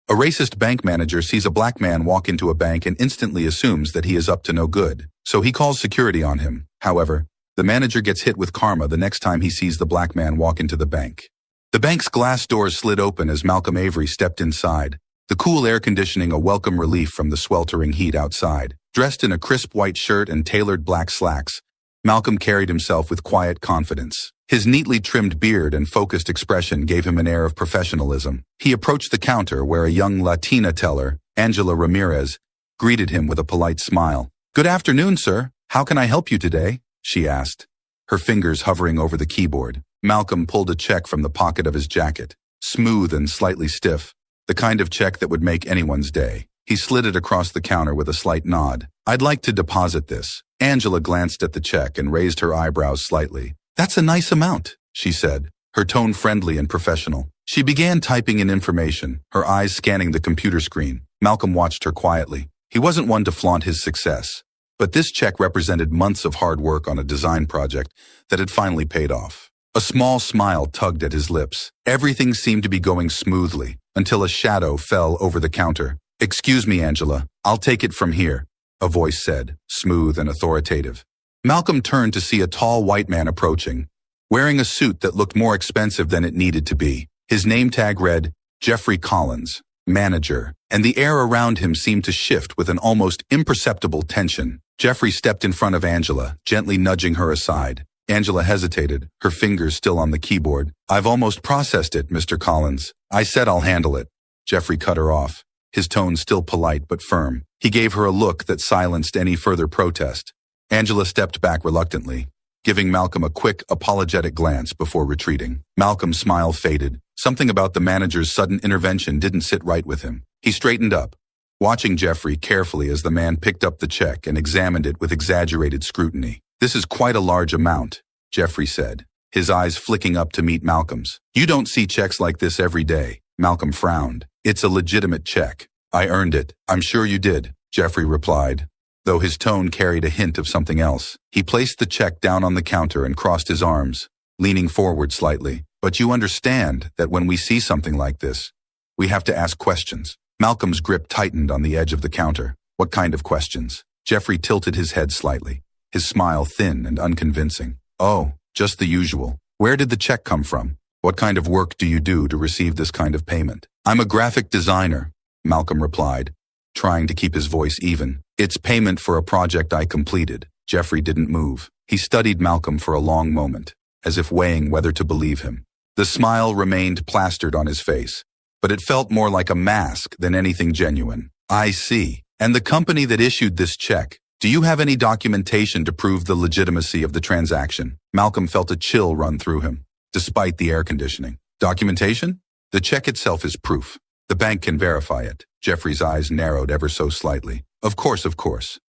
A racist bank manager sees a black man walk into a bank and instantly assumes that he is up to no good, so he calls security on him. However, the manager gets hit with karma the next time he sees the black man walk into the bank. The bank's glass doors slid open as Malcolm Avery stepped inside, the cool air conditioning a welcome relief from the sweltering heat outside. Dressed in a crisp white shirt and tailored black slacks, Malcolm carried himself with quiet confidence. His neatly trimmed beard and focused expression gave him an air of professionalism. He approached the counter where a young Latina teller, Angela Ramirez, greeted him with a polite smile. "Good afternoon, sir. How can I help you today?" she asked, her fingers hovering over the keyboard. Malcolm pulled a check from the pocket of his jacket, smooth and slightly stiff, the kind of check that would make anyone's day. He slid it across the counter with a slight nod. "I'd like to deposit this." Angela glanced at the check and raised her eyebrows slightly. "That's a nice amount," she said, her tone friendly and professional. She began typing in information, her eyes scanning the computer screen. Malcolm watched her quietly. He wasn't one to flaunt his success, but this check represented months of hard work on a design project that had finally paid off. A small smile tugged at his lips. Everything seemed to be going smoothly until a shadow fell over the counter. "Excuse me, Angela, I'll take it from here," a voice said, smooth and authoritative. Malcolm turned to see a tall white man approaching, wearing a suit that looked more expensive than it needed to be. His name tag read, Jeffrey Collins, manager, and the air around him seemed to shift with an almost imperceptible tension. Jeffrey stepped in front of Angela, gently nudging her aside. Angela hesitated, her fingers still on the keyboard. "I've almost processed it, Mr. Collins. I said I'll handle it." Jeffrey cut her off, his tone still polite but firm. He gave her a look that silenced any further protest. Angela stepped back reluctantly, giving Malcolm a quick, apologetic glance before retreating. Malcolm's smile faded. Something about the manager's sudden intervention didn't sit right with him. He straightened up, watching Jeffrey carefully as the man picked up the check and examined it with exaggerated scrutiny. "This is quite a large amount," Jeffrey said, his eyes flicking up to meet Malcolm's. "You don't see checks like this every day." Malcolm frowned. "It's a legitimate check. I earned it." "I'm sure you did," Jeffrey replied, though his tone carried a hint of something else. He placed the check down on the counter and crossed his arms, leaning forward slightly. "But you understand that when we see something like this, we have to ask questions." Malcolm's grip tightened on the edge of the counter. "What kind of questions?" Jeffrey tilted his head slightly, his smile thin and unconvincing. "Oh, just the usual. Where did the check come from? What kind of work do you do to receive this kind of payment?" "I'm a graphic designer," Malcolm replied, trying to keep his voice even. "It's payment for a project I completed." Jeffrey didn't move. He studied Malcolm for a long moment, as if weighing whether to believe him. The smile remained plastered on his face, but it felt more like a mask than anything genuine. "I see. And the company that issued this check, do you have any documentation to prove the legitimacy of the transaction?" Malcolm felt a chill run through him, despite the air conditioning. "Documentation? The check itself is proof. The bank can verify it." Jeffrey's eyes narrowed ever so slightly. Of course.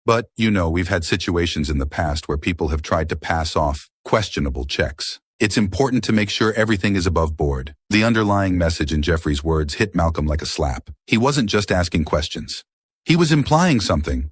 But, we've had situations in the past where people have tried to pass off questionable checks. It's important to make sure everything is above board." The underlying message in Jeffrey's words hit Malcolm like a slap. He wasn't just asking questions. He was implying something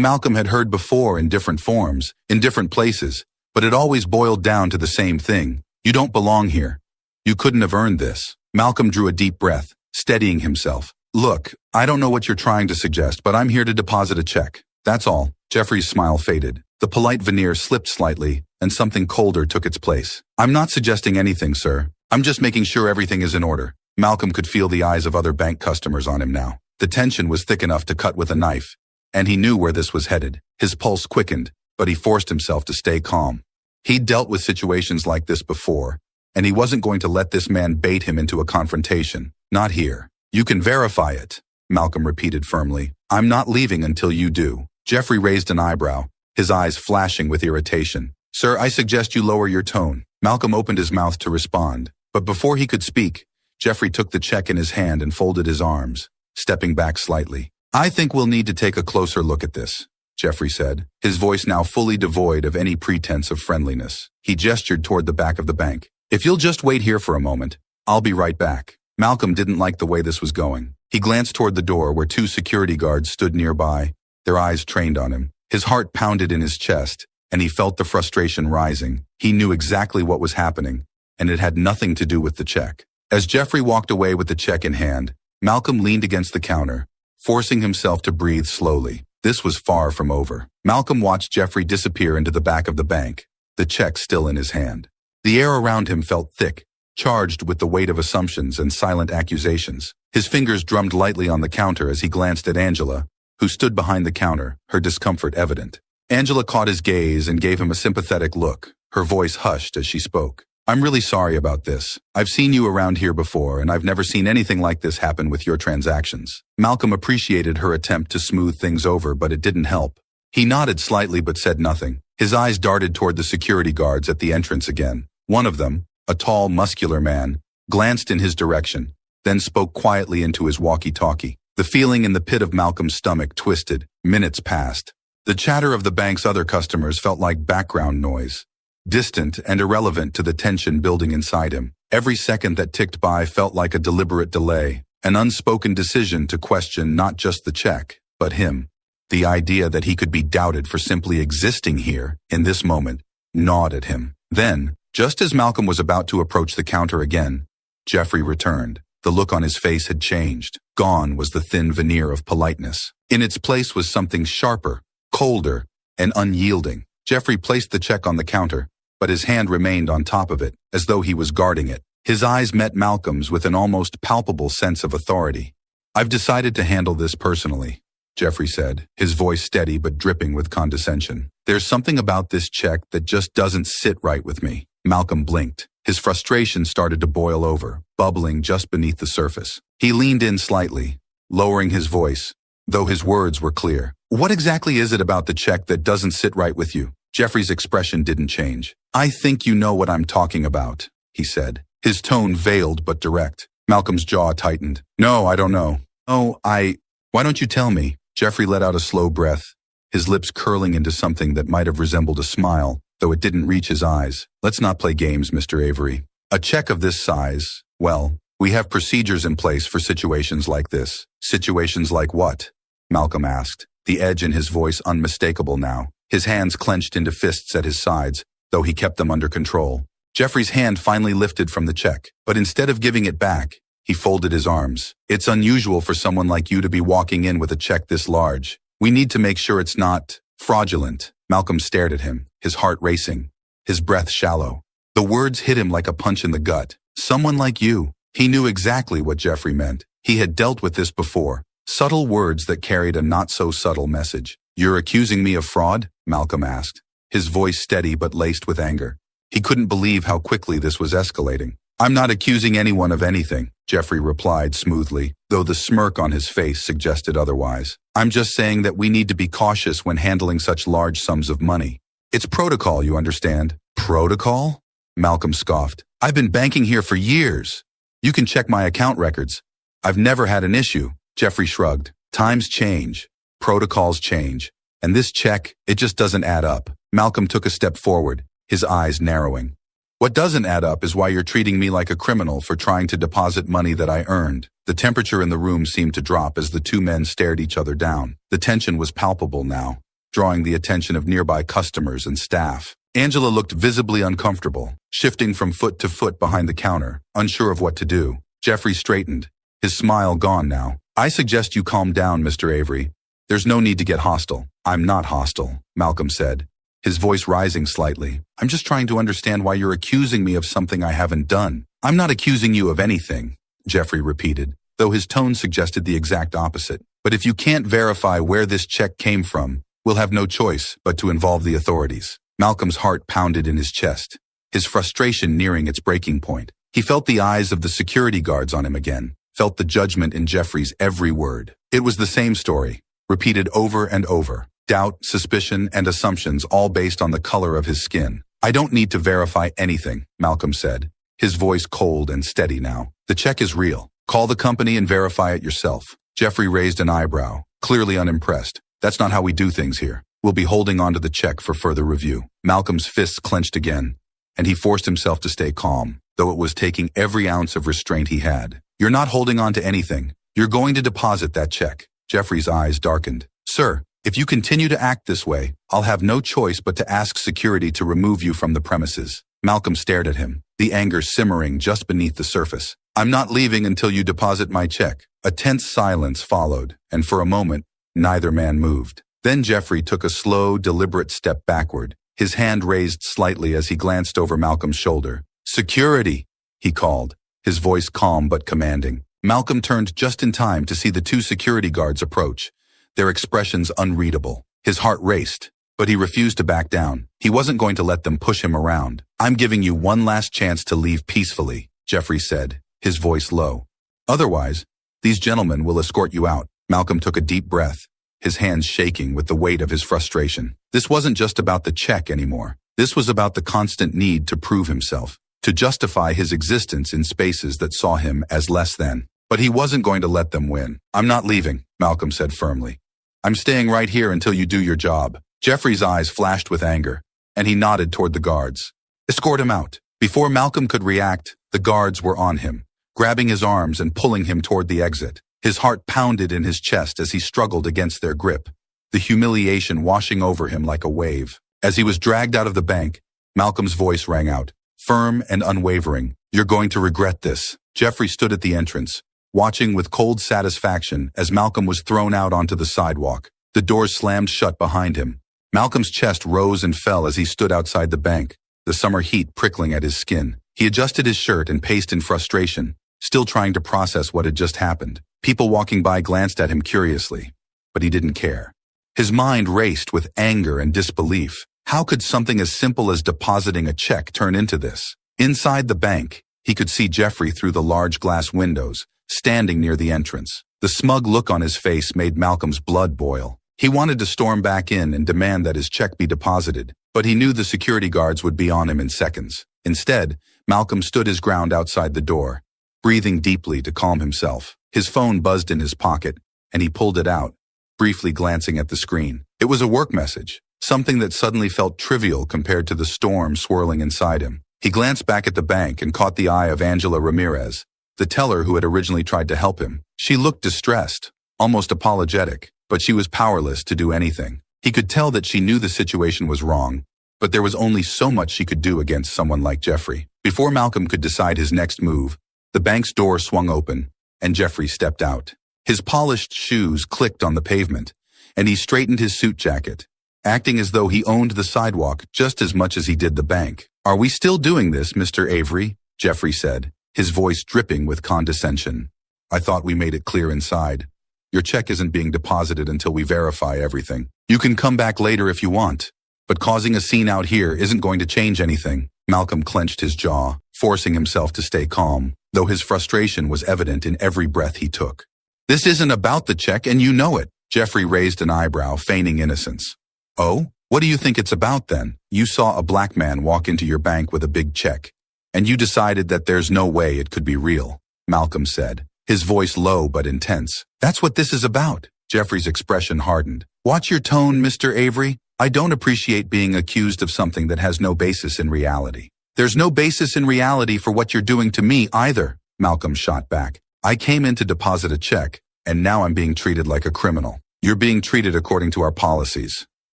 Malcolm had heard before in different forms, in different places, but it always boiled down to the same thing. "You don't belong here. You couldn't have earned this." Malcolm drew a deep breath, steadying himself. "Look, I don't know what you're trying to suggest, but I'm here to deposit a check. That's all." Jeffrey's smile faded. The polite veneer slipped slightly, and something colder took its place. "I'm not suggesting anything, sir. I'm just making sure everything is in order." Malcolm could feel the eyes of other bank customers on him now. The tension was thick enough to cut with a knife, and he knew where this was headed. His pulse quickened, but he forced himself to stay calm. He'd dealt with situations like this before, and he wasn't going to let this man bait him into a confrontation. Not here. "You can verify it," Malcolm repeated firmly. "I'm not leaving until you do." Jeffrey raised an eyebrow, his eyes flashing with irritation. "Sir, I suggest you lower your tone." Malcolm opened his mouth to respond, but before he could speak, Jeffrey took the check in his hand and folded his arms, stepping back slightly. "I think we'll need to take a closer look at this," Jeffrey said, his voice now fully devoid of any pretense of friendliness. He gestured toward the back of the bank. "If you'll just wait here for a moment, I'll be right back." Malcolm didn't like the way this was going. He glanced toward the door where 2 security guards stood nearby, their eyes trained on him. His heart pounded in his chest, and he felt the frustration rising. He knew exactly what was happening, and it had nothing to do with the check. As Jeffrey walked away with the check in hand, Malcolm leaned against the counter, forcing himself to breathe slowly. This was far from over. Malcolm watched Jeffrey disappear into the back of the bank, the check still in his hand. The air around him felt thick, charged with the weight of assumptions and silent accusations. His fingers drummed lightly on the counter as he glanced at Angela, who stood behind the counter, her discomfort evident. Angela caught his gaze and gave him a sympathetic look. Her voice hushed as she spoke. "I'm really sorry about this. I've seen you around here before, and I've never seen anything like this happen with your transactions." Malcolm appreciated her attempt to smooth things over, but it didn't help. He nodded slightly but said nothing. His eyes darted toward the security guards at the entrance again. One of them, a tall, muscular man, glanced in his direction, then spoke quietly into his walkie-talkie. The feeling in the pit of Malcolm's stomach twisted. Minutes passed. The chatter of the bank's other customers felt like background noise, distant and irrelevant to the tension building inside him. Every second that ticked by felt like a deliberate delay, an unspoken decision to question not just the check, but him. The idea that he could be doubted for simply existing here, in this moment, gnawed at him. Then, just as Malcolm was about to approach the counter again, Jeffrey returned. The look on his face had changed. Gone was the thin veneer of politeness. In its place was something sharper, colder, and unyielding. Jeffrey placed the check on the counter, but his hand remained on top of it, as though he was guarding it. His eyes met Malcolm's with an almost palpable sense of authority. "I've decided to handle this personally," Jeffrey said, his voice steady but dripping with condescension. "There's something about this check that just doesn't sit right with me." Malcolm blinked. His frustration started to boil over, bubbling just beneath the surface. He leaned in slightly, lowering his voice, though his words were clear. "What exactly is it about the check that doesn't sit right with you?" Jeffrey's expression didn't change. "I think you know what I'm talking about," he said, his tone veiled but direct. Malcolm's jaw tightened. "No, I don't know." Why don't you tell me?" Jeffrey let out a slow breath, his lips curling into something that might have resembled a smile, though it didn't reach his eyes. "Let's not play games, Mr. Avery. A check of this size, well, we have procedures in place for situations like this." "Situations like what?" Malcolm asked, the edge in his voice unmistakable now. His hands clenched into fists at his sides, though he kept them under control. Jeffrey's hand finally lifted from the check, but instead of giving it back, he folded his arms. "It's unusual for someone like you to be walking in with a check this large. We need to make sure it's not fraudulent." Malcolm stared at him, his heart racing, his breath shallow. The words hit him like a punch in the gut. "Someone like you." He knew exactly what Jeffrey meant. He had dealt with this before. Subtle words that carried a not-so-subtle message. "You're accusing me of fraud?" Malcolm asked, his voice steady but laced with anger. He couldn't believe how quickly this was escalating. "I'm not accusing anyone of anything," Jeffrey replied smoothly, though the smirk on his face suggested otherwise. "I'm just saying that we need to be cautious when handling such large sums of money. It's protocol, you understand." "Protocol?" Malcolm scoffed. "I've been banking here for years. You can check my account records. I've never had an issue." Jeffrey shrugged. "Times change. Protocols change. And this check, it just doesn't add up." Malcolm took a step forward, his eyes narrowing. "What doesn't add up is why you're treating me like a criminal for trying to deposit money that I earned." The temperature in the room seemed to drop as the two men stared each other down. The tension was palpable now, drawing the attention of nearby customers and staff. Angela looked visibly uncomfortable, shifting from foot to foot behind the counter, unsure of what to do. Jeffrey straightened, his smile gone now. "I suggest you calm down, Mr. Avery. There's no need to get hostile." "I'm not hostile," Malcolm said, his voice rising slightly. "I'm just trying to understand why you're accusing me of something I haven't done." "I'm not accusing you of anything," Jeffrey repeated, though his tone suggested the exact opposite. "But if you can't verify where this check came from, we'll have no choice but to involve the authorities." Malcolm's heart pounded in his chest, his frustration nearing its breaking point. He felt the eyes of the security guards on him again, felt the judgment in Jeffrey's every word. It was the same story, repeated over and over. Doubt, suspicion, and assumptions all based on the color of his skin. "I don't need to verify anything," Malcolm said, his voice cold and steady now. "The check is real. Call the company and verify it yourself." Jeffrey raised an eyebrow, clearly unimpressed. "That's not how we do things here. We'll be holding on to the check for further review." Malcolm's fists clenched again, and he forced himself to stay calm, though it was taking every ounce of restraint he had. "You're not holding on to anything. You're going to deposit that check." Jeffrey's eyes darkened. "Sir, if you continue to act this way, I'll have no choice but to ask security to remove you from the premises." Malcolm stared at him, the anger simmering just beneath the surface. I'm not leaving until you deposit my check. A tense silence followed, and for a moment, neither man moved. Then Jeffrey took a slow, deliberate step backward, his hand raised slightly as he glanced over Malcolm's shoulder. "Security!" he called, his voice calm but commanding. Malcolm turned just in time to see the two security guards approach, their expressions unreadable. His heart raced, but he refused to back down. He wasn't going to let them push him around. "I'm giving you one last chance to leave peacefully," Jeffrey said, his voice low. "Otherwise, these gentlemen will escort you out." Malcolm took a deep breath, his hands shaking with the weight of his frustration. This wasn't just about the check anymore. This was about the constant need to prove himself, to justify his existence in spaces that saw him as less than. But he wasn't going to let them win. "I'm not leaving," Malcolm said firmly. "I'm staying right here until you do your job." Jeffrey's eyes flashed with anger, and he nodded toward the guards. "Escort him out." Before Malcolm could react, the guards were on him, grabbing his arms and pulling him toward the exit. His heart pounded in his chest as he struggled against their grip, the humiliation washing over him like a wave. As he was dragged out of the bank, Malcolm's voice rang out, firm and unwavering. "You're going to regret this." Jeffrey stood at the entrance, watching with cold satisfaction as Malcolm was thrown out onto the sidewalk. The doors slammed shut behind him. Malcolm's chest rose and fell as he stood outside the bank, the summer heat prickling at his skin. He adjusted his shirt and paced in frustration, still trying to process what had just happened. People walking by glanced at him curiously, but he didn't care. His mind raced with anger and disbelief. How could something as simple as depositing a check turn into this? Inside the bank, he could see Jeffrey through the large glass windows, standing near the entrance. The smug look on his face made Malcolm's blood boil. He wanted to storm back in and demand that his check be deposited, but he knew the security guards would be on him in seconds. Instead, Malcolm stood his ground outside the door, breathing deeply to calm himself. His phone buzzed in his pocket, and he pulled it out, briefly glancing at the screen. It was a work message, something that suddenly felt trivial compared to the storm swirling inside him. He glanced back at the bank and caught the eye of Angela Ramirez, the teller who had originally tried to help him. She looked distressed, almost apologetic, but she was powerless to do anything. He could tell that she knew the situation was wrong, but there was only so much she could do against someone like Jeffrey. Before Malcolm could decide his next move, the bank's door swung open, and Jeffrey stepped out. His polished shoes clicked on the pavement, and he straightened his suit jacket, acting as though he owned the sidewalk just as much as he did the bank. "Are we still doing this, Mr. Avery?" Jeffrey said, his voice dripping with condescension. "I thought we made it clear inside. Your check isn't being deposited until we verify everything. You can come back later if you want, but causing a scene out here isn't going to change anything." Malcolm clenched his jaw, forcing himself to stay calm, though his frustration was evident in every breath he took. "This isn't about the check, and you know it." Jeffrey raised an eyebrow, feigning innocence. "Oh? What do you think it's about then? You saw a black man walk into your bank with a big check, and you decided that there's no way it could be real," Malcolm said, his voice low but intense. "That's what this is about." Jeffrey's expression hardened. "Watch your tone, Mr. Avery. I don't appreciate being accused of something that has no basis in reality." "There's no basis in reality for what you're doing to me either," Malcolm shot back. "I came in to deposit a check, and now I'm being treated like a criminal." "You're being treated according to our policies,"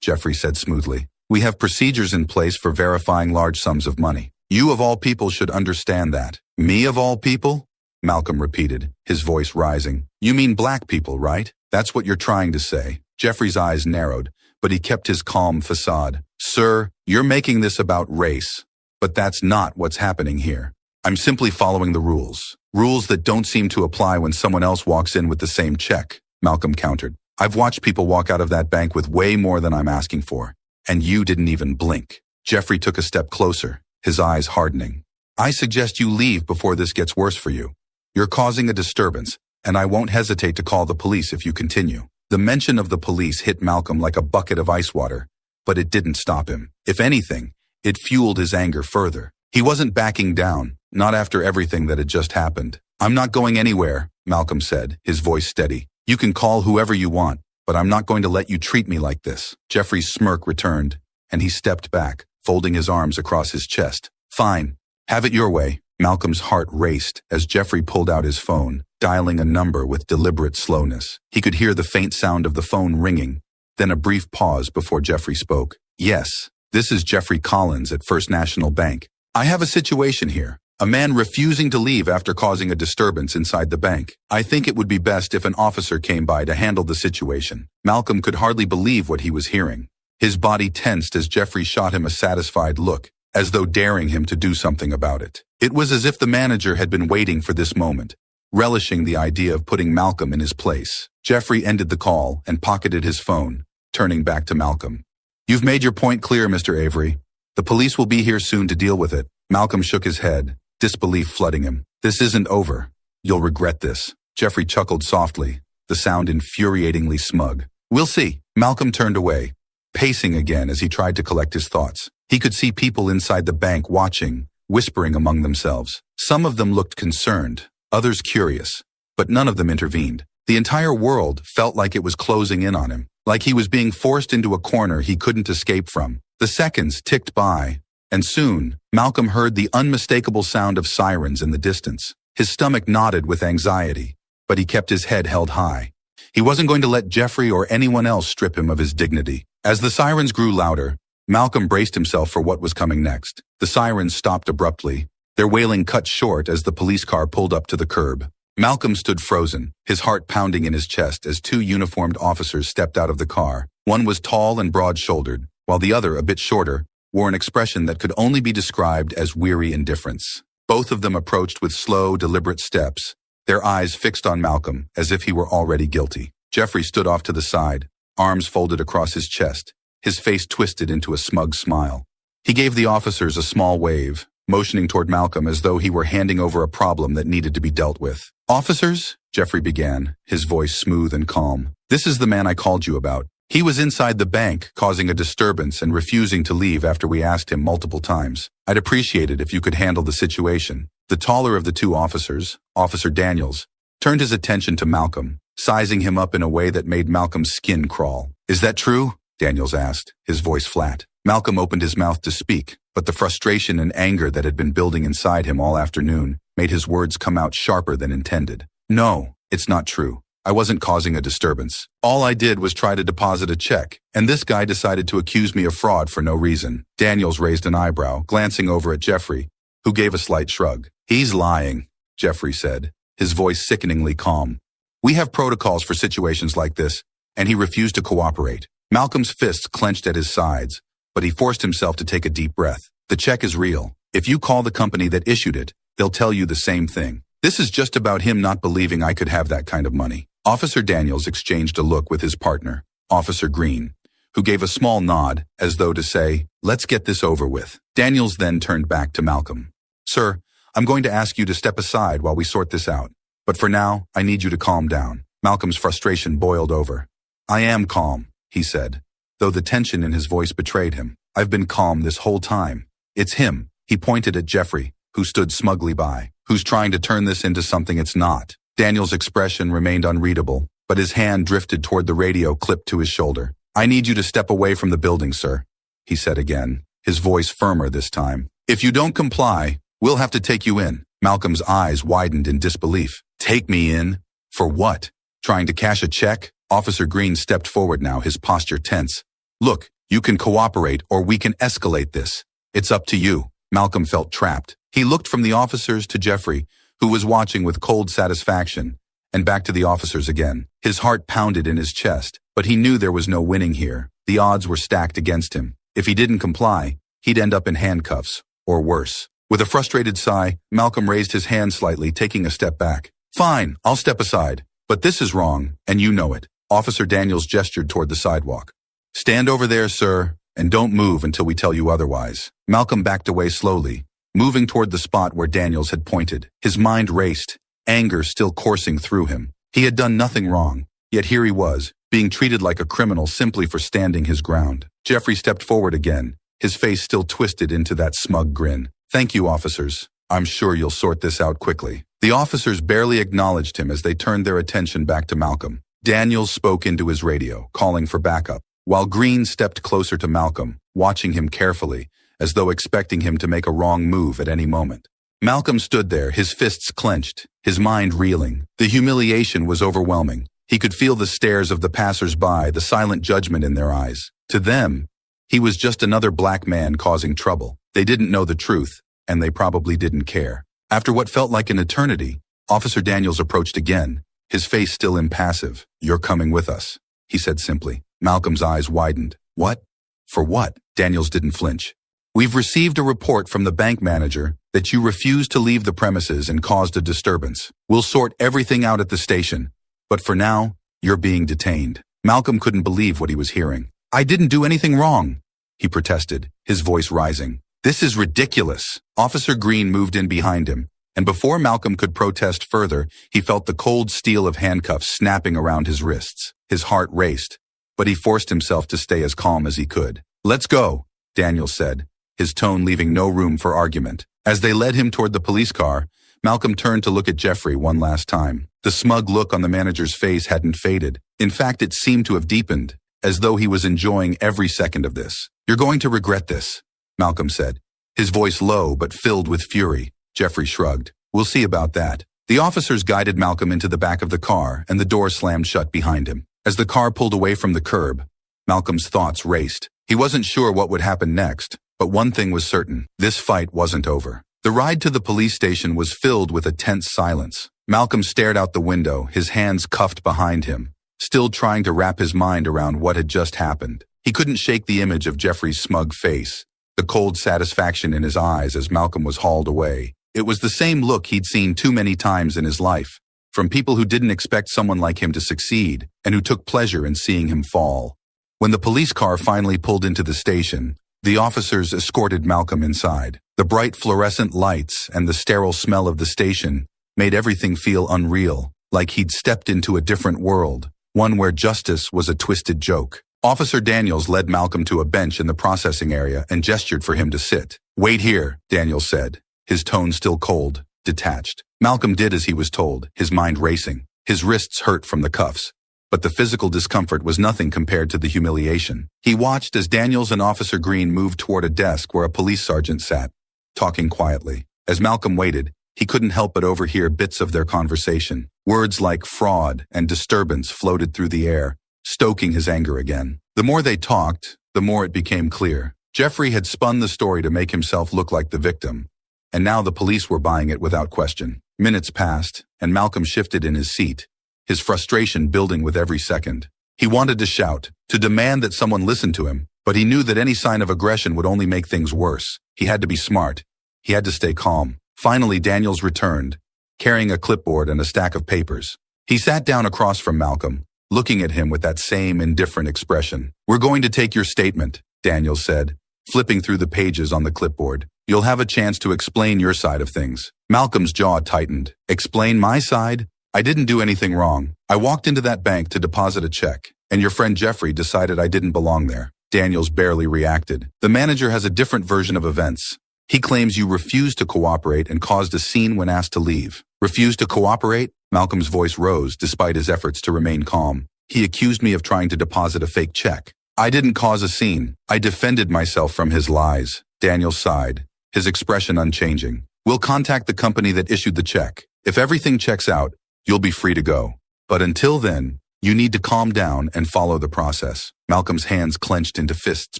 Jeffrey said smoothly. "We have procedures in place for verifying large sums of money. You of all people should understand that." "Me of all people?" Malcolm repeated, his voice rising. "You mean black people, right? That's what you're trying to say." Jeffrey's eyes narrowed, but he kept his calm facade. "Sir, you're making this about race, but that's not what's happening here. I'm simply following the rules. Rules that don't seem to apply when someone else walks in with the same check," Malcolm countered. "I've watched people walk out of that bank with way more than I'm asking for, and you didn't even blink." Jeffrey took a step closer, his eyes hardening. "I suggest you leave before this gets worse for you. You're causing a disturbance, and I won't hesitate to call the police if you continue." The mention of the police hit Malcolm like a bucket of ice water, but it didn't stop him. If anything, it fueled his anger further. He wasn't backing down, not after everything that had just happened. "I'm not going anywhere," Malcolm said, his voice steady. "You can call whoever you want, but I'm not going to let you treat me like this." Jeffrey's smirk returned, and he stepped back, folding his arms across his chest. "Fine. Have it your way." Malcolm's heart raced as Jeffrey pulled out his phone, dialing a number with deliberate slowness. He could hear the faint sound of the phone ringing, then a brief pause before Jeffrey spoke. "Yes, this is Jeffrey Collins at First National Bank. I have a situation here. A man refusing to leave after causing a disturbance inside the bank. I think it would be best if an officer came by to handle the situation. Malcolm could hardly believe what he was hearing. His body tensed as Jeffrey shot him a satisfied look, as though daring him to do something about it. It was as if the manager had been waiting for this moment, relishing the idea of putting Malcolm in his place. Jeffrey ended the call and pocketed his phone, turning back to Malcolm. You've made your point clear, Mr. Avery. The police will be here soon to deal with it. Malcolm shook his head, disbelief flooding him. This isn't over. You'll regret this. Jeffrey chuckled softly, the sound infuriatingly smug. We'll see. Malcolm turned away, pacing again as he tried to collect his thoughts. He could see people inside the bank watching, whispering among themselves. Some of them looked concerned, others curious, but none of them intervened. The entire world felt like it was closing in on him, like he was being forced into a corner he couldn't escape from. The seconds ticked by, and soon, Malcolm heard the unmistakable sound of sirens in the distance. His stomach knotted with anxiety, but he kept his head held high. He wasn't going to let Jeffrey or anyone else strip him of his dignity. As the sirens grew louder, Malcolm braced himself for what was coming next. The sirens stopped abruptly, their wailing cut short as the police car pulled up to the curb. Malcolm stood frozen, his heart pounding in his chest as two uniformed officers stepped out of the car. One was tall and broad-shouldered, while the other, a bit shorter, wore an expression that could only be described as weary indifference. Both of them approached with slow, deliberate steps, their eyes fixed on Malcolm as if he were already guilty. Jeffrey stood off to the side, arms folded across his chest, his face twisted into a smug smile. He gave the officers a small wave, motioning toward Malcolm as though he were handing over a problem that needed to be dealt with. Officers, Jeffrey began, his voice smooth and calm. This is the man I called you about. He was inside the bank, causing a disturbance and refusing to leave after we asked him multiple times. I'd appreciate it if you could handle the situation. The taller of the two officers, Officer Daniels, turned his attention to Malcolm, sizing him up in a way that made Malcolm's skin crawl. Is that true? Daniels asked, his voice flat. Malcolm opened his mouth to speak, but the frustration and anger that had been building inside him all afternoon made his words come out sharper than intended. No, it's not true. I wasn't causing a disturbance. All I did was try to deposit a check, and this guy decided to accuse me of fraud for no reason. Daniels raised an eyebrow, glancing over at Jeffrey, who gave a slight shrug. He's lying, Jeffrey said, his voice sickeningly calm. We have protocols for situations like this, and he refused to cooperate. Malcolm's fists clenched at his sides, but he forced himself to take a deep breath. The check is real. If you call the company that issued it, they'll tell you the same thing. This is just about him not believing I could have that kind of money. Officer Daniels exchanged a look with his partner, Officer Green, who gave a small nod as though to say, let's get this over with. Daniels then turned back to Malcolm. Sir, I'm going to ask you to step aside while we sort this out. But for now, I need you to calm down. Malcolm's frustration boiled over. I am calm, he said, though the tension in his voice betrayed him. I've been calm this whole time. It's him, he pointed at Jeffrey, who stood smugly by, who's trying to turn this into something it's not. Daniel's expression remained unreadable, but his hand drifted toward the radio clipped to his shoulder. I need you to step away from the building, sir, he said again, his voice firmer this time. If you don't comply, we'll have to take you in. Malcolm's eyes widened in disbelief. Take me in? For what? Trying to cash a check? Officer Green stepped forward now, his posture tense. Look, you can cooperate or we can escalate this. It's up to you. Malcolm felt trapped. He looked from the officers to Jeffrey, who was watching with cold satisfaction, and back to the officers again. His heart pounded in his chest, but he knew there was no winning here. The odds were stacked against him. If he didn't comply, he'd end up in handcuffs, or worse. With a frustrated sigh, Malcolm raised his hand slightly, taking a step back. Fine, I'll step aside. But this is wrong, and you know it. Officer Daniels gestured toward the sidewalk. Stand over there, sir, and don't move until we tell you otherwise. Malcolm backed away slowly, moving toward the spot where Daniels had pointed. His mind raced, anger still coursing through him. He had done nothing wrong, yet here he was, being treated like a criminal simply for standing his ground. Jeffrey stepped forward again, his face still twisted into that smug grin. Thank you, officers. I'm sure you'll sort this out quickly. The officers barely acknowledged him as they turned their attention back to Malcolm. Daniels spoke into his radio, calling for backup, while Green stepped closer to Malcolm, watching him carefully, as though expecting him to make a wrong move at any moment. Malcolm stood there, his fists clenched, his mind reeling. The humiliation was overwhelming. He could feel the stares of the passers-by, the silent judgment in their eyes. To them, he was just another black man causing trouble. They didn't know the truth, and they probably didn't care. After what felt like an eternity, Officer Daniels approached again, his face still impassive. "You're coming with us," he said simply. Malcolm's eyes widened. "What? For what?" Daniels didn't flinch. "We've received a report from the bank manager that you refused to leave the premises and caused a disturbance. We'll sort everything out at the station, but for now, you're being detained." Malcolm couldn't believe what he was hearing. "I didn't do anything wrong," he protested, his voice rising. "This is ridiculous." Officer Green moved in behind him, and before Malcolm could protest further, he felt the cold steel of handcuffs snapping around his wrists. His heart raced, but he forced himself to stay as calm as he could. "Let's go," Daniels said, his tone leaving no room for argument. As they led him toward the police car, Malcolm turned to look at Jeffrey one last time. The smug look on the manager's face hadn't faded. In fact, it seemed to have deepened, as though he was enjoying every second of this. "You're going to regret this," Malcolm said, his voice low but filled with fury. Jeffrey shrugged. "We'll see about that." The officers guided Malcolm into the back of the car, and the door slammed shut behind him. As the car pulled away from the curb, Malcolm's thoughts raced. He wasn't sure what would happen next, but one thing was certain: this fight wasn't over. The ride to the police station was filled with a tense silence. Malcolm stared out the window, his hands cuffed behind him, still trying to wrap his mind around what had just happened. He couldn't shake the image of Jeffrey's smug face, the cold satisfaction in his eyes as Malcolm was hauled away. It was the same look he'd seen too many times in his life, from people who didn't expect someone like him to succeed and who took pleasure in seeing him fall. When the police car finally pulled into the station, the officers escorted Malcolm inside. The bright fluorescent lights and the sterile smell of the station made everything feel unreal, like he'd stepped into a different world, one where justice was a twisted joke. Officer Daniels led Malcolm to a bench in the processing area and gestured for him to sit. "Wait here," Daniels said, his tone still cold, detached. Malcolm did as he was told, his mind racing. His wrists hurt from the cuffs, but the physical discomfort was nothing compared to the humiliation. He watched as Daniels and Officer Green moved toward a desk where a police sergeant sat, talking quietly. As Malcolm waited, he couldn't help but overhear bits of their conversation. Words like fraud and disturbance floated through the air, stoking his anger again. The more they talked, the more it became clear. Jeffrey had spun the story to make himself look like the victim, and now the police were buying it without question. Minutes passed, and Malcolm shifted in his seat, his frustration building with every second. He wanted to shout, to demand that someone listen to him, but he knew that any sign of aggression would only make things worse. He had to be smart. He had to stay calm. Finally, Daniels returned, carrying a clipboard and a stack of papers. He sat down across from Malcolm, looking at him with that same indifferent expression. "We're going to take your statement," Daniels said, flipping through the pages on the clipboard. "You'll have a chance to explain your side of things." Malcolm's jaw tightened. "Explain my side? I didn't do anything wrong. I walked into that bank to deposit a check, and your friend Jeffrey decided I didn't belong there." Daniels barely reacted. "The manager has a different version of events. He claims you refused to cooperate and caused a scene when asked to leave." "Refused to cooperate?" Malcolm's voice rose despite his efforts to remain calm. "He accused me of trying to deposit a fake check. I didn't cause a scene. I defended myself from his lies." Daniels sighed, his expression unchanging. "We'll contact the company that issued the check. If everything checks out, you'll be free to go. But until then, you need to calm down and follow the process." Malcolm's hands clenched into fists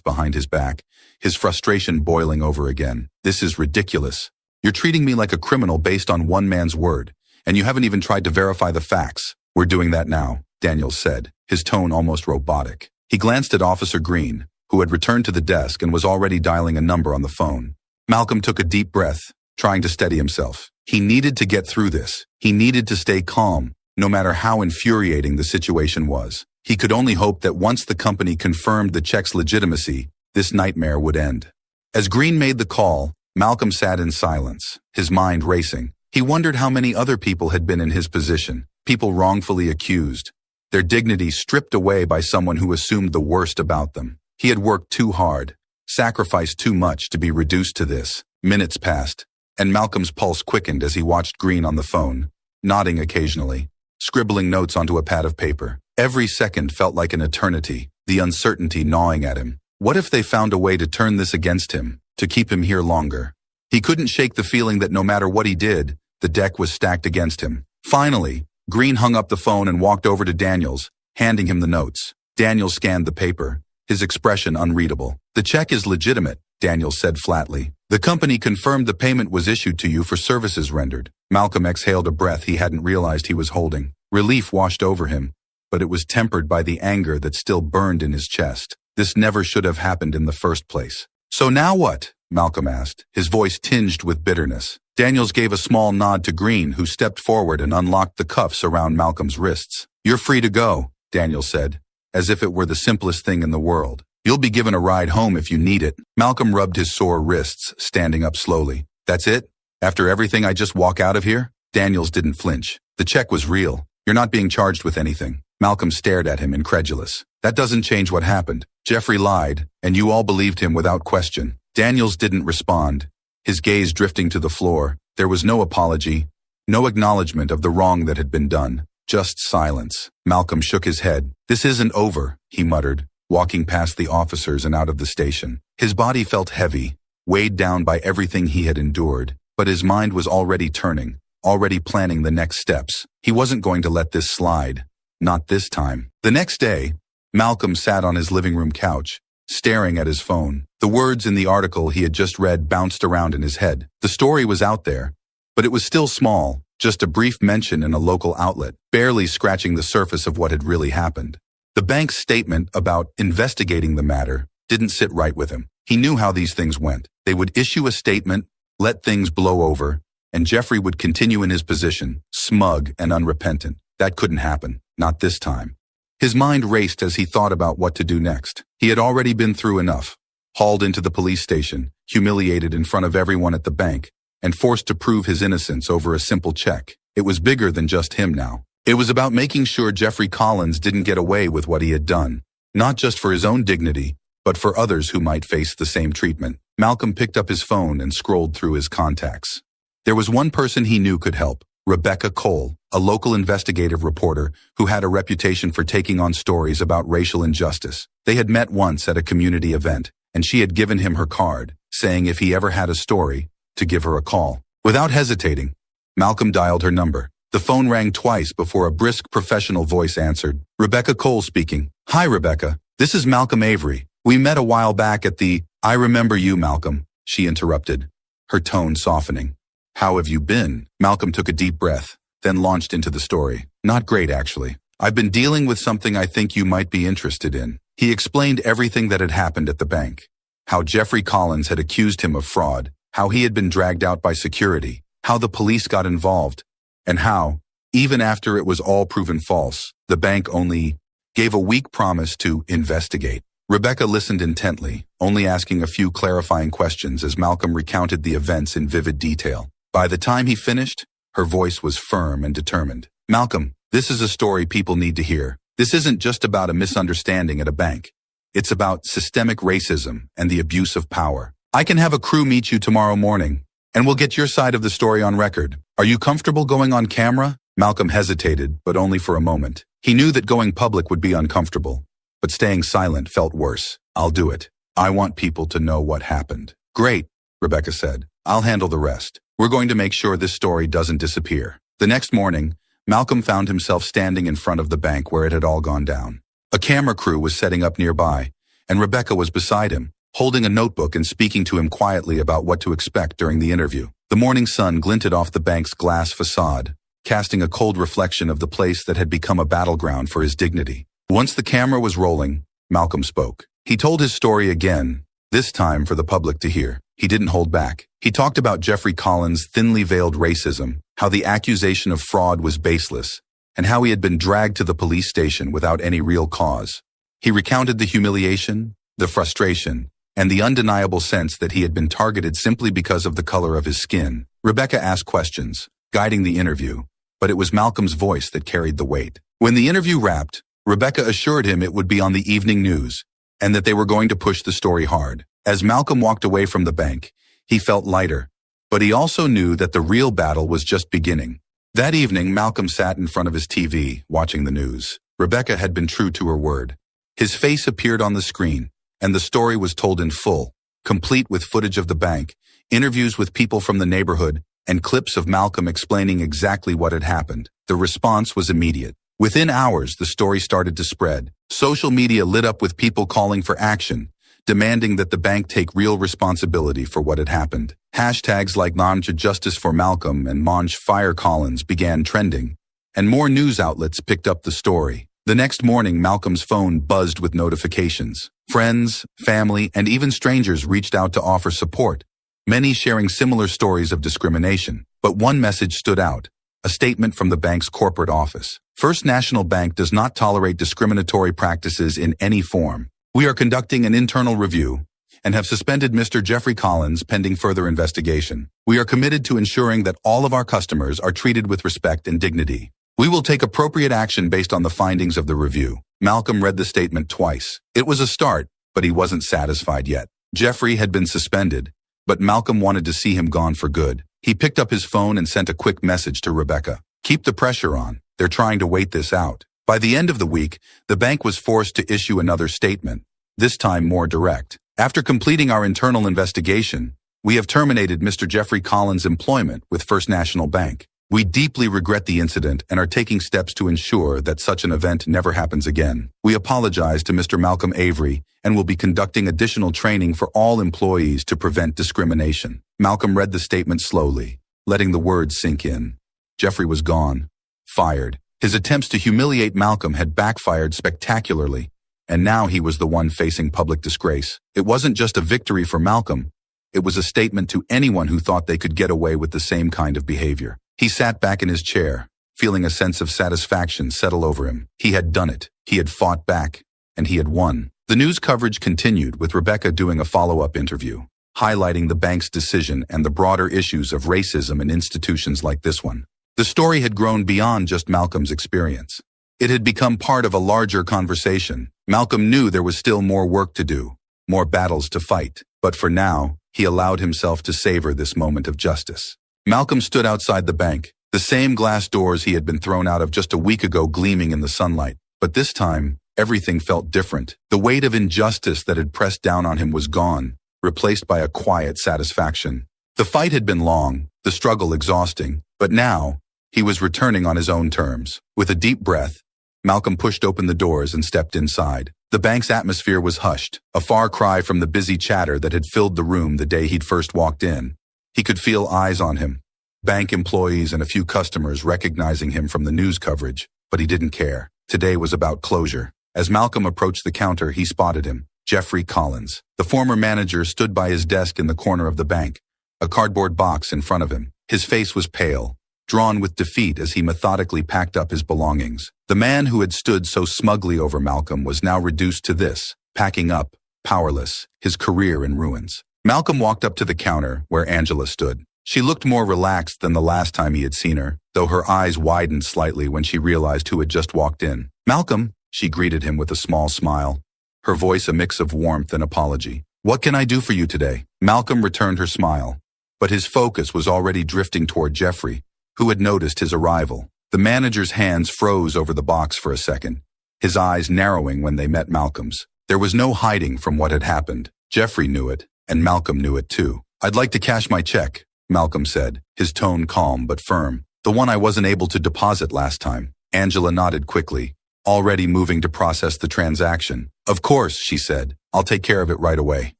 behind his back, his frustration boiling over again. "This is ridiculous. You're treating me like a criminal based on one man's word, and you haven't even tried to verify the facts." "We're doing that now," Daniels said, his tone almost robotic. He glanced at Officer Green, who had returned to the desk and was already dialing a number on the phone. Malcolm took a deep breath, trying to steady himself. He needed to get through this. He needed to stay calm, no matter how infuriating the situation was. He could only hope that once the company confirmed the check's legitimacy, this nightmare would end. As Green made the call, Malcolm sat in silence, his mind racing. He wondered how many other people had been in his position, people wrongfully accused, their dignity stripped away by someone who assumed the worst about them. He had worked too hard, sacrificed too much to be reduced to this. Minutes passed, and Malcolm's pulse quickened as he watched Green on the phone, nodding occasionally, scribbling notes onto a pad of paper. Every second felt like an eternity, the uncertainty gnawing at him. What if they found a way to turn this against him, to keep him here longer? He couldn't shake the feeling that no matter what he did, the deck was stacked against him. Finally, Green hung up the phone and walked over to Daniels, handing him the notes. Daniels scanned the paper, his expression unreadable. "The check is legitimate," Daniels said flatly. The company confirmed the payment was issued to you for services rendered. Malcolm exhaled a breath he hadn't realized he was holding. Relief washed over him, but it was tempered by the anger that still burned in his chest. This never should have happened in the first place. So now what? Malcolm asked, his voice tinged with bitterness. Daniels gave a small nod to Green, who stepped forward and unlocked the cuffs around Malcolm's wrists. You're free to go, Daniels said, as if it were the simplest thing in the world. You'll be given a ride home if you need it. Malcolm rubbed his sore wrists, standing up slowly. That's it? After everything, I just walk out of here? Daniels didn't flinch. The check was real. You're not being charged with anything. Malcolm stared at him, incredulous. That doesn't change what happened. Jeffrey lied, and you all believed him without question. Daniels didn't respond, his gaze drifting to the floor. There was no apology, no acknowledgement of the wrong that had been done. Just silence. Malcolm shook his head. This isn't over, he muttered, walking past the officers and out of the station. His body felt heavy, weighed down by everything he had endured, but his mind was already turning, already planning the next steps. He wasn't going to let this slide. Not this time. The next day, Malcolm sat on his living room couch, staring at his phone. The words in the article he had just read bounced around in his head. The story was out there, but it was still small, just a brief mention in a local outlet, barely scratching the surface of what had really happened. The bank's statement about investigating the matter didn't sit right with him. He knew how these things went. They would issue a statement, let things blow over, and Jeffrey would continue in his position, smug and unrepentant. That couldn't happen. Not this time. His mind raced as he thought about what to do next. He had already been through enough. Hauled into the police station, humiliated in front of everyone at the bank, and forced to prove his innocence over a simple check. It was bigger than just him now. It was about making sure Jeffrey Collins didn't get away with what he had done, not just for his own dignity, but for others who might face the same treatment. Malcolm picked up his phone and scrolled through his contacts. There was one person he knew could help, Rebecca Cole, a local investigative reporter who had a reputation for taking on stories about racial injustice. They had met once at a community event, and she had given him her card, saying if he ever had a story, to give her a call. Without hesitating, Malcolm dialed her number. The phone rang twice before a brisk professional voice answered. Rebecca Cole speaking. Hi, Rebecca. This is Malcolm Avery. We met a while back at the... I remember you, Malcolm, she interrupted, her tone softening. How have you been? Malcolm took a deep breath, then launched into the story. Not great, actually. I've been dealing with something I think you might be interested in. He explained everything that had happened at the bank. How Jeffrey Collins had accused him of fraud, how he had been dragged out by security, how the police got involved, and how, even after it was all proven false, the bank only gave a weak promise to investigate. Rebecca listened intently, only asking a few clarifying questions as Malcolm recounted the events in vivid detail. By the time he finished, her voice was firm and determined. Malcolm, this is a story people need to hear. This isn't just about a misunderstanding at a bank. It's about systemic racism and the abuse of power. I can have a crew meet you tomorrow morning, and we'll get your side of the story on record. Are you comfortable going on camera? Malcolm hesitated, but only for a moment. He knew that going public would be uncomfortable, but staying silent felt worse. I'll do it. I want people to know what happened. Great, Rebecca said. I'll handle the rest. We're going to make sure this story doesn't disappear. The next morning, Malcolm found himself standing in front of the bank where it had all gone down. A camera crew was setting up nearby, and Rebecca was beside him, holding a notebook and speaking to him quietly about what to expect during the interview. The morning sun glinted off the bank's glass facade, casting a cold reflection of the place that had become a battleground for his dignity. Once the camera was rolling, Malcolm spoke. He told his story again, this time for the public to hear. He didn't hold back. He talked about Jeffrey Collins' thinly veiled racism, how the accusation of fraud was baseless, and how he had been dragged to the police station without any real cause. He recounted the humiliation, the frustration, and the undeniable sense that he had been targeted simply because of the color of his skin. Rebecca asked questions, guiding the interview, but it was Malcolm's voice that carried the weight. When the interview wrapped, Rebecca assured him it would be on the evening news, and that they were going to push the story hard. As Malcolm walked away from the bank, he felt lighter, but he also knew that the real battle was just beginning. That evening, Malcolm sat in front of his TV, watching the news. Rebecca had been true to her word. His face appeared on the screen, and the story was told in full, complete with footage of the bank, interviews with people from the neighborhood, and clips of Malcolm explaining exactly what had happened. The response was immediate. Within hours, the story started to spread. Social media lit up with people calling for action, demanding that the bank take real responsibility for what had happened. Hashtags like March Justice for Malcolm and March Fire Collins began trending, and more news outlets picked up the story. The next morning, Malcolm's phone buzzed with notifications. Friends, family, and even strangers reached out to offer support, many sharing similar stories of discrimination. But one message stood out, a statement from the bank's corporate office. First National Bank does not tolerate discriminatory practices in any form. We are conducting an internal review and have suspended Mr. Jeffrey Collins pending further investigation. We are committed to ensuring that all of our customers are treated with respect and dignity. We will take appropriate action based on the findings of the review. Malcolm read the statement twice. It was a start, but he wasn't satisfied yet. Jeffrey had been suspended, but Malcolm wanted to see him gone for good. He picked up his phone and sent a quick message to Rebecca. Keep the pressure on. They're trying to wait this out. By the end of the week, the bank was forced to issue another statement, this time more direct. After completing our internal investigation, we have terminated Mr. Jeffrey Collins' employment with First National Bank. We deeply regret the incident and are taking steps to ensure that such an event never happens again. We apologize to Mr. Malcolm Avery and will be conducting additional training for all employees to prevent discrimination. Malcolm read the statement slowly, letting the words sink in. Jeffrey was gone, fired. His attempts to humiliate Malcolm had backfired spectacularly, and now he was the one facing public disgrace. It wasn't just a victory for Malcolm. It was a statement to anyone who thought they could get away with the same kind of behavior. He sat back in his chair, feeling a sense of satisfaction settle over him. He had done it. He had fought back, and he had won. The news coverage continued, with Rebecca doing a follow-up interview, highlighting the bank's decision and the broader issues of racism in institutions like this one. The story had grown beyond just Malcolm's experience. It had become part of a larger conversation. Malcolm knew there was still more work to do, more battles to fight, but for now, he allowed himself to savor this moment of justice. Malcolm stood outside the bank, the same glass doors he had been thrown out of just a week ago gleaming in the sunlight. But this time, everything felt different. The weight of injustice that had pressed down on him was gone, replaced by a quiet satisfaction. The fight had been long, the struggle exhausting, but now, he was returning on his own terms. With a deep breath, Malcolm pushed open the doors and stepped inside. The bank's atmosphere was hushed, a far cry from the busy chatter that had filled the room the day he'd first walked in. He could feel eyes on him, bank employees and a few customers recognizing him from the news coverage, but he didn't care. Today was about closure. As Malcolm approached the counter, he spotted him, Jeffrey Collins. The former manager stood by his desk in the corner of the bank, a cardboard box in front of him. His face was pale, drawn with defeat as he methodically packed up his belongings. The man who had stood so smugly over Malcolm was now reduced to this, packing up, powerless, his career in ruins. Malcolm walked up to the counter where Angela stood. She looked more relaxed than the last time he had seen her, though her eyes widened slightly when she realized who had just walked in. "Malcolm," she greeted him with a small smile, her voice a mix of warmth and apology. "What can I do for you today?" Malcolm returned her smile, but his focus was already drifting toward Jeffrey, who had noticed his arrival. The manager's hands froze over the box for a second, his eyes narrowing when they met Malcolm's. There was no hiding from what had happened. Jeffrey knew it, and Malcolm knew it too. "I'd like to cash my check," Malcolm said, his tone calm but firm. "The one I wasn't able to deposit last time." Angela nodded quickly, already moving to process the transaction. "Of course," she said. "I'll take care of it right away."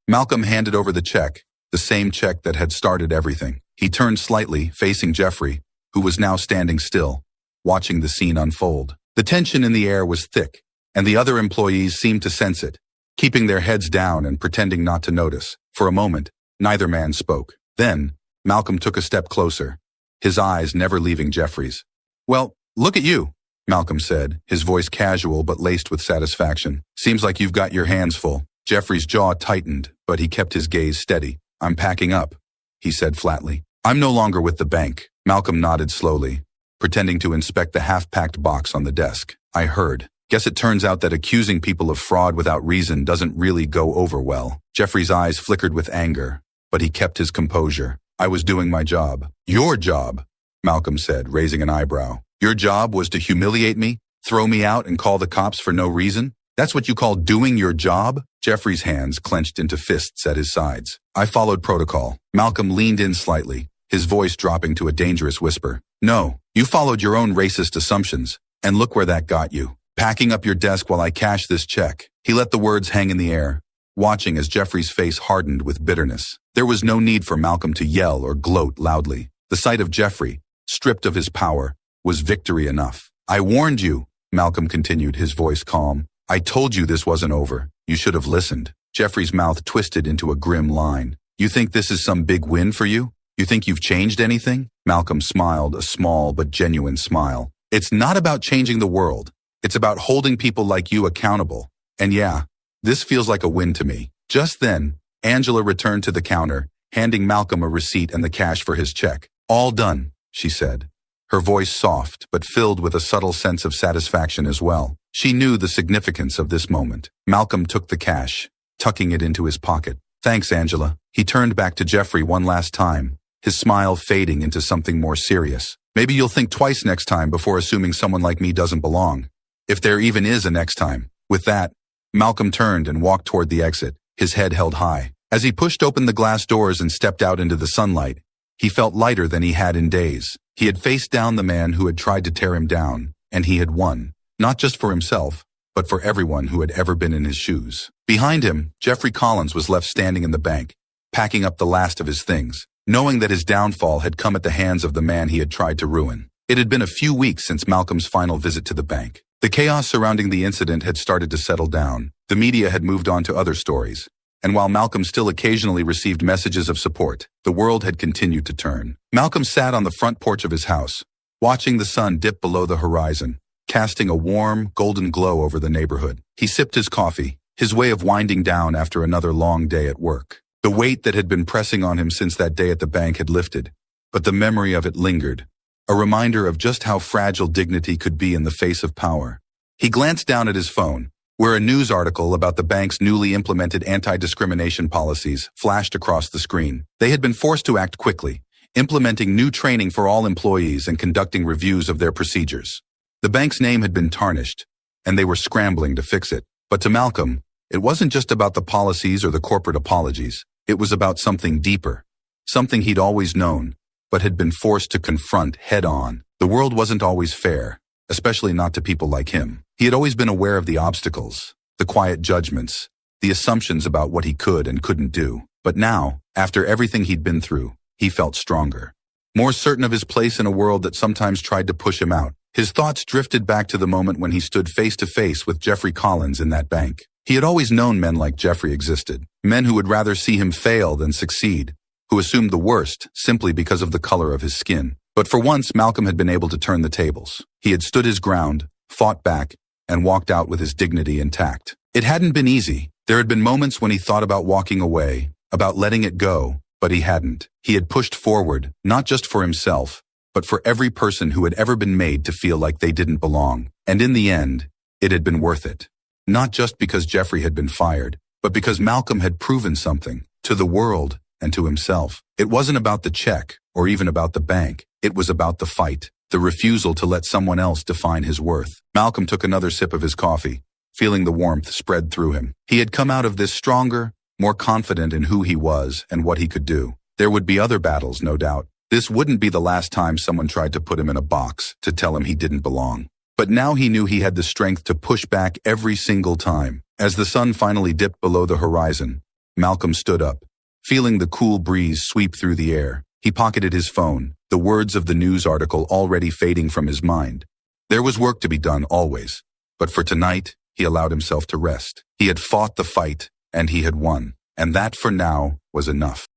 Malcolm handed over the check, the same check that had started everything. He turned slightly, facing Jeffrey, who was now standing still, watching the scene unfold. The tension in the air was thick, and the other employees seemed to sense it, keeping their heads down and pretending not to notice. For a moment, neither man spoke. Then, Malcolm took a step closer, his eyes never leaving Jeffrey's. "Well, look at you," Malcolm said, his voice casual but laced with satisfaction. "Seems like you've got your hands full." Jeffrey's jaw tightened, but he kept his gaze steady. "I'm packing up," he said flatly. "I'm no longer with the bank." Malcolm nodded slowly, pretending to inspect the half-packed box on the desk. "I heard. Guess it turns out that accusing people of fraud without reason doesn't really go over well." Jeffrey's eyes flickered with anger, but he kept his composure. "I was doing my job." "Your job?" Malcolm said, raising an eyebrow. "Your job was to humiliate me, throw me out, and call the cops for no reason? That's what you call doing your job?" Jeffrey's hands clenched into fists at his sides. "I followed protocol." Malcolm leaned in slightly, his voice dropping to a dangerous whisper. "No, you followed your own racist assumptions, and look where that got you. Packing up your desk while I cash this check." He let the words hang in the air, watching as Jeffrey's face hardened with bitterness. There was no need for Malcolm to yell or gloat loudly. The sight of Jeffrey, stripped of his power, was victory enough. "I warned you," Malcolm continued, his voice calm. "I told you this wasn't over. You should have listened." Jeffrey's mouth twisted into a grim line. "You think this is some big win for you? You think you've changed anything?" Malcolm smiled, a small but genuine smile. "It's not about changing the world. It's about holding people like you accountable. And yeah, this feels like a win to me." Just then, Angela returned to the counter, handing Malcolm a receipt and the cash for his check. "All done," she said, her voice soft but filled with a subtle sense of satisfaction as well. She knew the significance of this moment. Malcolm took the cash, tucking it into his pocket. "Thanks, Angela." He turned back to Jeffrey one last time, his smile fading into something more serious. "Maybe you'll think twice next time before assuming someone like me doesn't belong. If there even is a next time." With that, Malcolm turned and walked toward the exit, his head held high. As he pushed open the glass doors and stepped out into the sunlight, he felt lighter than he had in days. He had faced down the man who had tried to tear him down, and he had won. Not just for himself, but for everyone who had ever been in his shoes. Behind him, Jeffrey Collins was left standing in the bank, packing up the last of his things, knowing that his downfall had come at the hands of the man he had tried to ruin. It had been a few weeks since Malcolm's final visit to the bank. The chaos surrounding the incident had started to settle down. The media had moved on to other stories. And while Malcolm still occasionally received messages of support, the world had continued to turn. Malcolm sat on the front porch of his house, watching the sun dip below the horizon, casting a warm, golden glow over the neighborhood. He sipped his coffee, his way of winding down after another long day at work. The weight that had been pressing on him since that day at the bank had lifted, but the memory of it lingered, a reminder of just how fragile dignity could be in the face of power. He glanced down at his phone, where a news article about the bank's newly implemented anti-discrimination policies flashed across the screen. They had been forced to act quickly, implementing new training for all employees and conducting reviews of their procedures. The bank's name had been tarnished, and they were scrambling to fix it. But to Malcolm, it wasn't just about the policies or the corporate apologies. It was about something deeper, something he'd always known, but had been forced to confront head-on. The world wasn't always fair, especially not to people like him. He had always been aware of the obstacles, the quiet judgments, the assumptions about what he could and couldn't do. But now, after everything he'd been through, he felt stronger, more certain of his place in a world that sometimes tried to push him out. His thoughts drifted back to the moment when he stood face to face with Jeffrey Collins in that bank. He had always known men like Jeffrey existed, men who would rather see him fail than succeed, who assumed the worst simply because of the color of his skin. But for once, Malcolm had been able to turn the tables. He had stood his ground, fought back, and walked out with his dignity intact. It hadn't been easy. There had been moments when he thought about walking away, about letting it go, but he hadn't. He had pushed forward, not just for himself, but for every person who had ever been made to feel like they didn't belong. And in the end, it had been worth it. Not just because Jeffrey had been fired, but because Malcolm had proven something to the world and to himself. It wasn't about the check or even about the bank. It was about the fight, the refusal to let someone else define his worth. Malcolm took another sip of his coffee, feeling the warmth spread through him. He had come out of this stronger, more confident in who he was and what he could do. There would be other battles, no doubt. This wouldn't be the last time someone tried to put him in a box to tell him he didn't belong. But now he knew he had the strength to push back every single time. As the sun finally dipped below the horizon, Malcolm stood up, feeling the cool breeze sweep through the air. He pocketed his phone, the words of the news article already fading from his mind. There was work to be done always, but for tonight, he allowed himself to rest. He had fought the fight, and he had won, and that for now was enough.